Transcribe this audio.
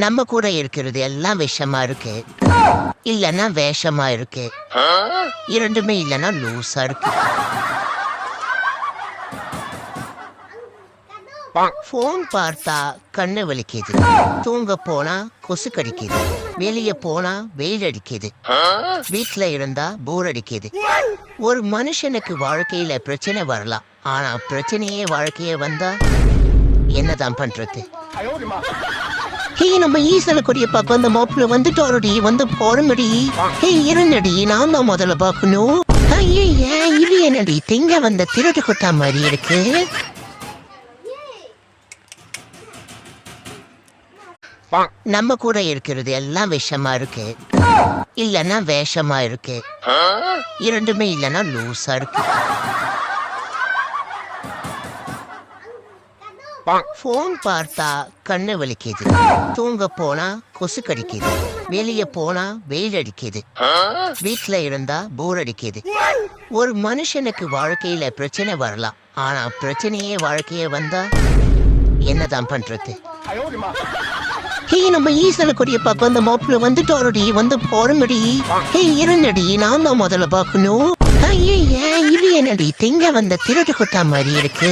நம்ம கூட இருக்கிறது எல்லாம் விஷமா இருக்கு, இல்லன்னா வேஷமா இருக்கு, இரண்டுமே இல்லன்னா லூசா இருக்கு. போன் பார்த்தா கண்ணு வலிக்குது, தூங்க போனா கொசு கடிக்குது, வெளியே போனா வெயில் அடிக்குது, வீட்டுல இருந்தா போர் அடிக்குது. ஒரு மனுஷனுக்கு வாழ்க்கையில பிரச்சனை வரலாம், ஆனா பிரச்சனையே வாழ்க்கையே வந்தா என்னதான் பண்றது? ஹே, நம்ம ஈசல கொடிய பார்க்க அந்த மாப்பிள்ள வந்துட்டோரடி, வந்து போறமடி. ஹே இருந்தடி, நான் தான் முதல்ல பார்க்கணும். ஐயே, இது என்னடி திங்க வந்த திருட்டு கொட்டா மாதிரி இருக்கு. நம்ம கூட இருக்கிறது எல்லாம் விஷமா இருக்கு, இல்லன்னா வேஷமா இருக்கு, இரண்டுமே இல்லன்னா லூசா இருக்கு. போன் பார்த்தா கண்ணு வலிக்குது, தூங்க போனா கொசு கடிக்குது, வெளியே போனா வெயில் அடிக்குது, வீட்டுல இருந்தா போர் அடிக்குது. ஒரு மனுஷனுக்கு வாழ்க்கையில பிரச்சனை வரலாம், ஆனா பிரச்சனையே வாழ்க்கையே வந்தா என்னதான் பண்றது? ஹே, நம்ம ஈசல கொடிய பார்க்க அந்த மாப்பிள்ள வந்துட்டோரடி, வந்து போறமடி. ஹே இருந்தடி, நான் தான் முதல்ல பார்க்கணும். ஐயே, இது என்னடி திங்க வந்த திருட்டு கொட்டா மாதிரி இருக்கு.